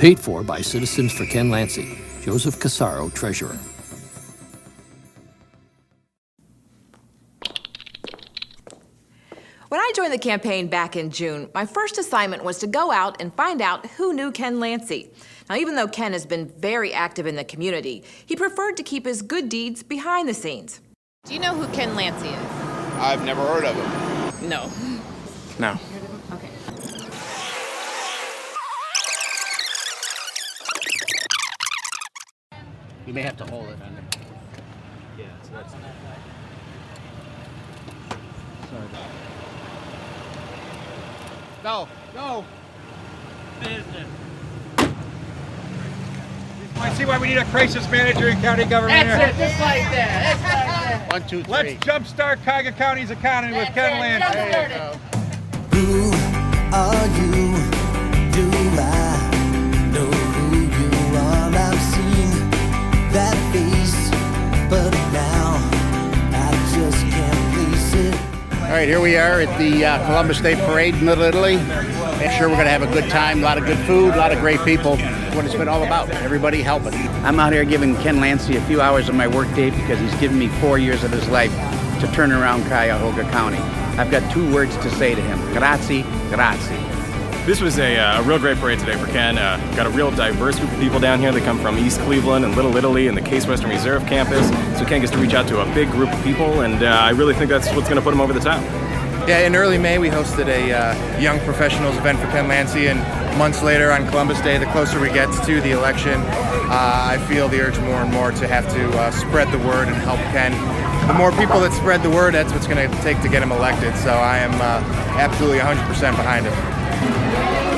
Paid for by Citizens for Ken Lancy. Joseph Casaro, Treasurer. When I joined the campaign back in June, my first assignment was to go out and find out who knew Ken Lancy. Now, even though Ken has been very active in the community, he preferred to keep his good deeds behind the scenes. Do you know who Ken Lancy is? I've never heard of him. No. No. Okay. You may have to hold it under. Yeah, so that's not bad. Sorry about that. Go, go. Business. I see why we need a crisis manager in county government. That's it, just like that. That's like that. 1, 2, 3. Let's jumpstart Cuyahoga County's economy with Ken Lancy. There you go. Who are you? Do I know who you are? I've seen that face, but now I just can't place it. All right, here we are at the Columbus Day Parade in Little Italy. I'm sure we're going to have a good time, a lot of good food, a lot of great people. That's what it's been all about, everybody helping. I'm out here giving Ken Lancy a few hours of my work day because he's given me 4 years of his life to turn around Cuyahoga County. I've got 2 words to say to him: grazie, grazie. This was a real great parade today for Ken. Got a real diverse group of people down here that come from East Cleveland and Little Italy and the Case Western Reserve campus. So Ken gets to reach out to a big group of people, and I really think that's what's going to put him over the top. Yeah, in early May we hosted a Young Professionals event for Ken Lancy, and months later on Columbus Day, the closer we get to the election, I feel the urge more and more to have to spread the word and help Ken. The more people that spread the word, that's what's going to take to get him elected, so I am absolutely 100% behind him.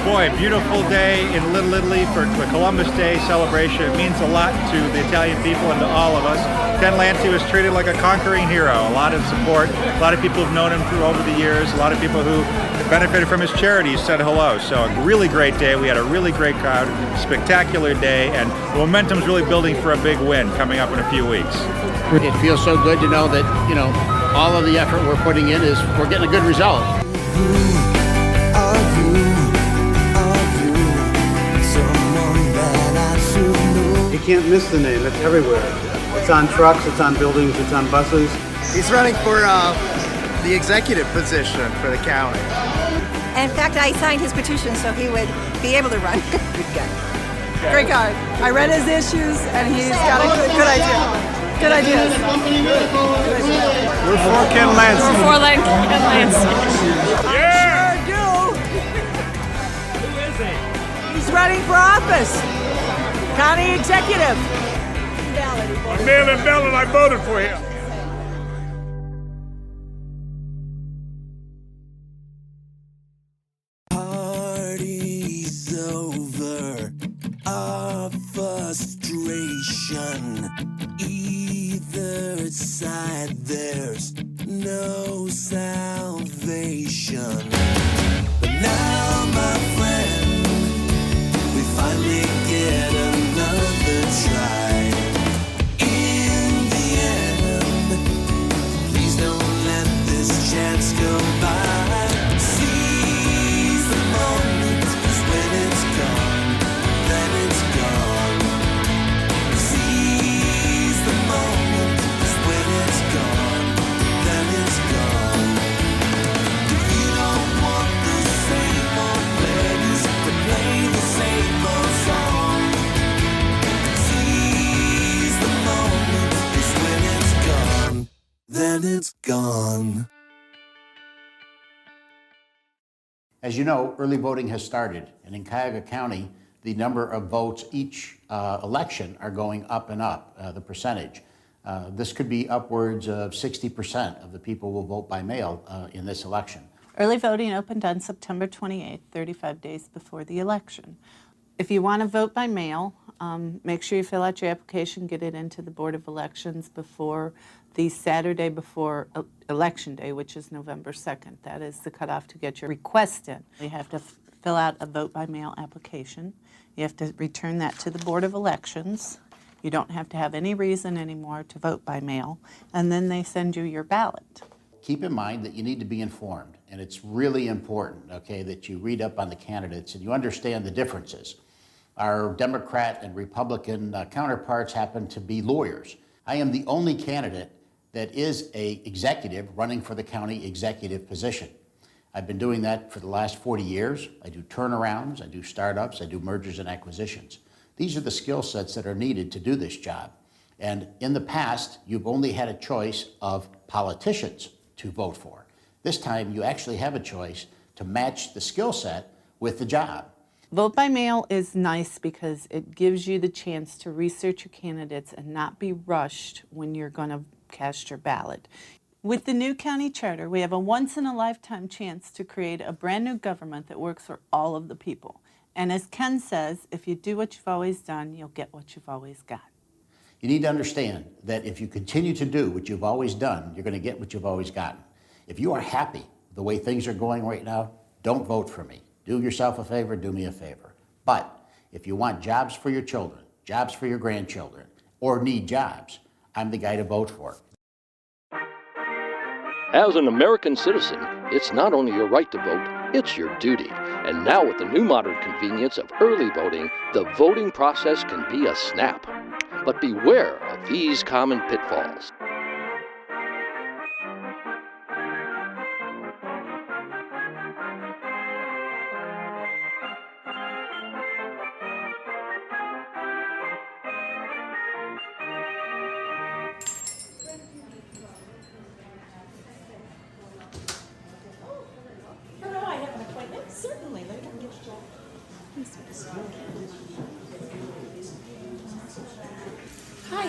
Boy, beautiful day in Little Italy for the Columbus Day celebration. It means a lot to the Italian people and to all of us. Ken Lancy was treated like a conquering hero. A lot of support. A lot of people have known him through over the years. A lot of people who benefited from his charities said hello. So a really great day. We had a really great crowd, spectacular day, and the momentum's really building for a big win coming up in a few weeks. It feels so good to know that, all of the effort we're putting in is we're getting a good result. You can't miss the name. It's everywhere. It's on trucks, it's on buildings, it's on buses. He's running for the executive position for the county. In fact, I signed his petition so he would be able to run. Good guy. Great guy. I read his issues and he's got a good idea. Good ideas. We're for Ken Lancy. We're for Ken Lancy. I sure do. Who is he? He's running for office. County executive. On mail-in ballot, I voted for him. Party's over. Our frustration. Either side, there's no salvation. But now, my friend, we finally get another try. In the end, please don't let this chance go by. Seize the moment, 'cause when it's gone, then it's gone. Seize the moment, 'cause when it's gone, then it's gone. If you don't want the same old players to play the same old song, seize the moment, 'cause when it's gone, then it's gone. As you know, early voting has started, and in Cuyahoga County, the number of votes each election are going up and up, the percentage. This could be upwards of 60% of the people will vote by mail in this election. Early voting opened on September 28th, 35 days before the election. If you want to vote by mail, make sure you fill out your application, get it into the Board of Elections before the Saturday before Election Day, which is November 2nd. That is the cutoff to get your request in. You have to fill out a vote by mail application. You have to return that to the Board of Elections. You don't have to have any reason anymore to vote by mail, and then they send you your ballot. Keep in mind that you need to be informed, and it's really important, okay, that you read up on the candidates and you understand the differences. Our Democrat and Republican counterparts happen to be lawyers. I am the only candidate that is an executive running for the county executive position. I've been doing that for the last 40 years. I do turnarounds, I do startups, I do mergers and acquisitions. These are the skill sets that are needed to do this job. And in the past, you've only had a choice of politicians to vote for. This time, you actually have a choice to match the skill set with the job. Vote by mail is nice because it gives you the chance to research your candidates and not be rushed when you're going to cast your ballot. With the new county charter, we have a once-in-a-lifetime chance to create a brand new government that works for all of the people. And as Ken says, if you do what you've always done, you'll get what you've always got. You need to understand that if you continue to do what you've always done, you're going to get what you've always gotten. If you are happy the way things are going right now, don't vote for me. Do yourself a favor, do me a favor. But if you want jobs for your children, jobs for your grandchildren, or need jobs, I'm the guy to vote for. As an American citizen, it's not only your right to vote, it's your duty. And now with the new modern convenience of early voting, the voting process can be a snap. But beware of these common pitfalls. Hi.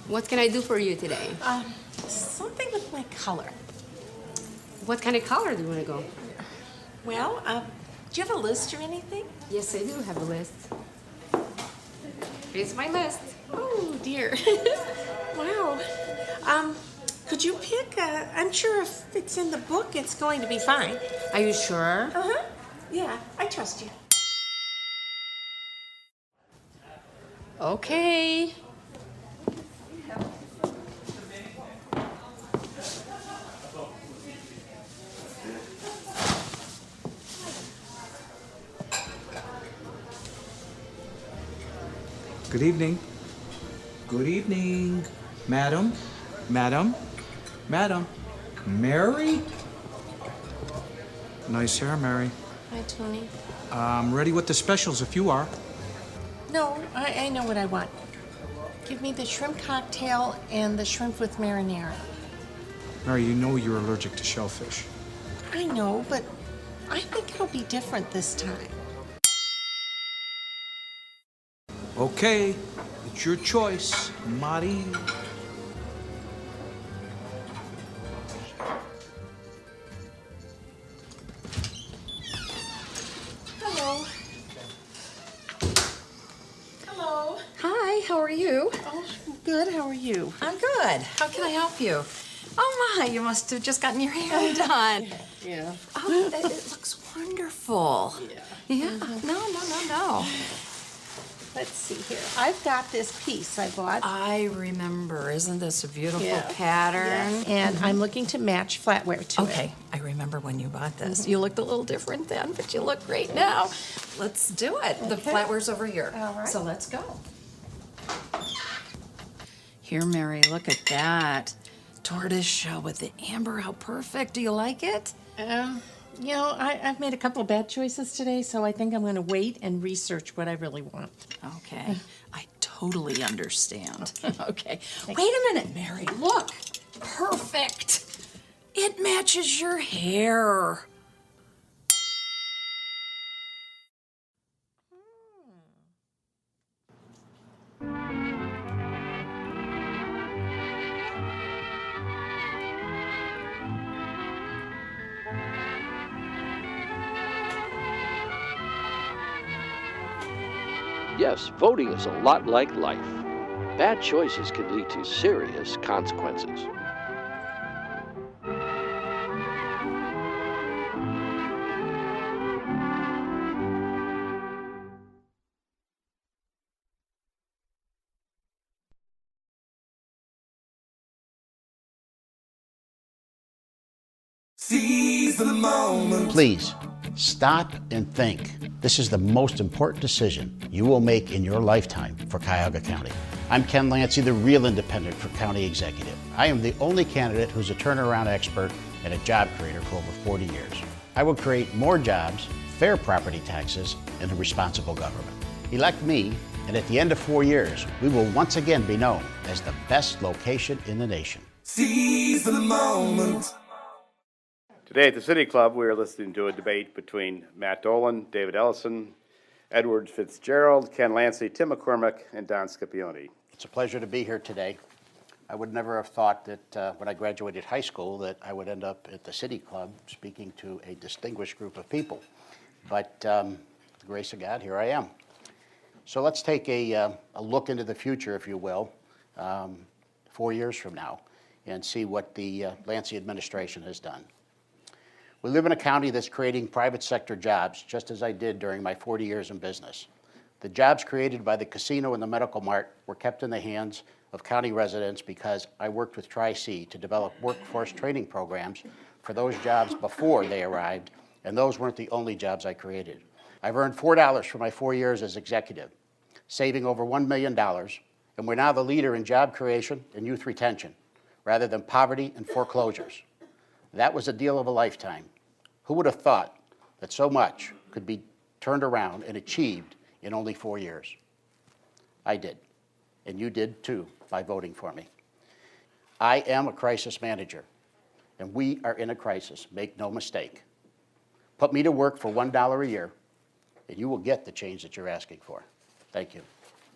What can I do for you today? Something with my color. What kind of color do you want to go? Well, do you have a list or anything? Yes, I do have a list. Here's my list. Oh, dear. Wow. Could you pick? I'm sure if it's in the book, it's going to be fine. Are you sure? Uh-huh. Yeah, I trust you. Okay. Good evening. Good evening. Madam, madam, madam. Mary? Nice hair, Mary. Hi, Tony. I'm ready with the specials if you are. No, I know what I want. Give me the shrimp cocktail and the shrimp with marinara. Mary, you know you're allergic to shellfish. I know, but I think it'll be different this time. Okay, it's your choice, Marty. Hello. Hello. Hi, how are you? Oh, good. How are you? I'm good. How can I help you? Oh my, you must have just gotten your hair done. Yeah. Oh, it looks wonderful. Yeah. No. Let's see here. I've got this piece I bought. I remember. Isn't this a beautiful Yeah. pattern? Yes. And I'm looking to match flatware to it. Okay, I remember when you bought this. You looked a little different then, but you look great now. Let's do it. The Okay. flatware's over here. All right. So let's go. Here, Mary, look at that. Tortoise shell with the amber. How perfect. Do you like it? You know, I've made a couple of bad choices today, so I think I'm going to wait and research what I really want. Okay. I totally understand. Okay. Wait a minute, Mary. Look. Perfect. It matches your hair. Yes, voting is a lot like life. Bad choices can lead to serious consequences. Seize the moment. Please, Stop and think. This is the most important decision you will make in your lifetime for Cuyahoga County. I'm Ken Lancey, the real independent for county executive. I am the only candidate who's a turnaround expert and a job creator for over 40 years. I will create more jobs, fair property taxes, and a responsible government. Elect me, and at the end of 4 years, we will once again be known as the best location in the nation. Seize the moment. Today at the City Club, we are listening to a debate between Matt Dolan, David Ellison, Edward Fitzgerald, Ken Lancey, Tim McCormick, and Don Scipione. It's a pleasure to be here today. I would never have thought that when I graduated high school that I would end up at the City Club speaking to a distinguished group of people. But with the grace of God, here I am. So let's take a look into the future, if you will, 4 years from now, and see what the Lancey administration has done. We live in a county that's creating private sector jobs, just as I did during my 40 years in business. The jobs created by the casino and the medical mart were kept in the hands of county residents because I worked with Tri-C to develop workforce training programs for those jobs before they arrived, and those weren't the only jobs I created. I've earned $4 for my 4 years as executive, saving over $1 million, and we're now the leader in job creation and youth retention, rather than poverty and foreclosures. That was a deal of a lifetime. Who would have thought that so much could be turned around and achieved in only 4 years? I did, and you did too by voting for me. I am a crisis manager, and we are in a crisis, make no mistake. Put me to work for $1 a year, and you will get the change that you're asking for. Thank you.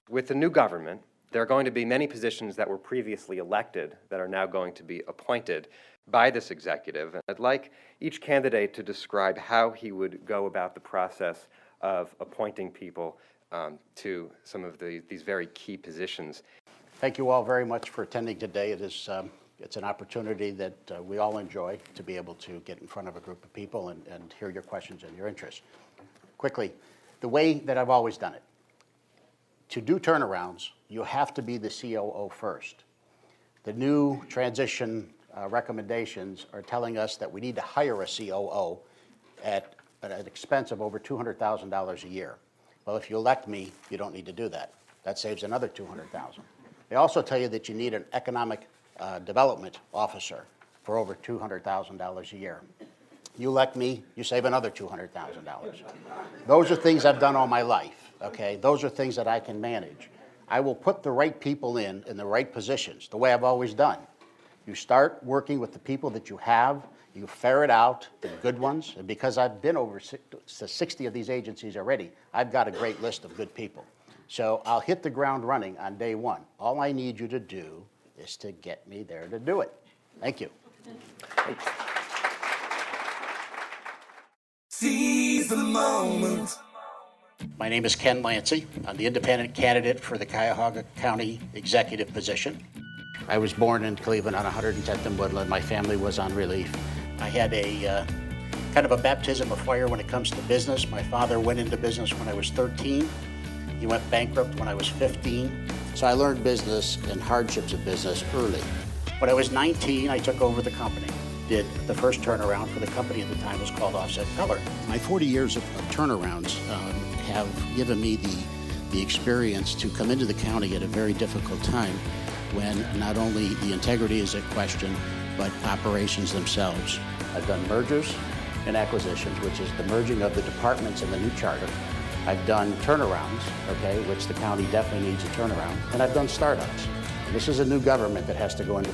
With the new government, there are going to be many positions that were previously elected that are now going to be appointed by this executive. I'd like each candidate to describe how he would go about the process of appointing people to some of these very key positions. Thank you all very much for attending today. It's an opportunity that we all enjoy to be able to get in front of a group of people and hear your questions and your interests. Quickly, the way that I've always done it. To do turnarounds, you have to be the COO first. The new transition recommendations are telling us that we need to hire a COO at an expense of over $200,000 a year. Well, if you elect me, you don't need to do that. That saves another $200,000. They also tell you that you need an economic development officer for over $200,000 a year. You elect me, you save another $200,000. Those are things I've done all my life, okay? Those are things that I can manage. I will put the right people in the right positions, the way I've always done. You start working with the people that you have, you ferret out the good ones, and because I've been over 60 of these agencies already, I've got a great list of good people. So I'll hit the ground running on day one. All I need you to do is to get me there to do it. Thank you. Seize the moment. My name is Ken Lancey. I'm the independent candidate for the Cuyahoga County executive position. I was born in Cleveland on 110th and Woodland. My family was on relief. I had a kind of a baptism of fire when it comes to business. My father went into business when I was 13. He went bankrupt when I was 15. So I learned business and hardships of business early. When I was 19, I took over the company. Did the first turnaround for the company at the time was called Offset Color. My 40 years of turnarounds have given me the experience to come into the county at a very difficult time when not only the integrity is at question, but operations themselves. I've done mergers and acquisitions, which is the merging of the departments in the new charter. I've done turnarounds, okay, which the county definitely needs a turnaround, and I've done startups. And this is a new government that has to go into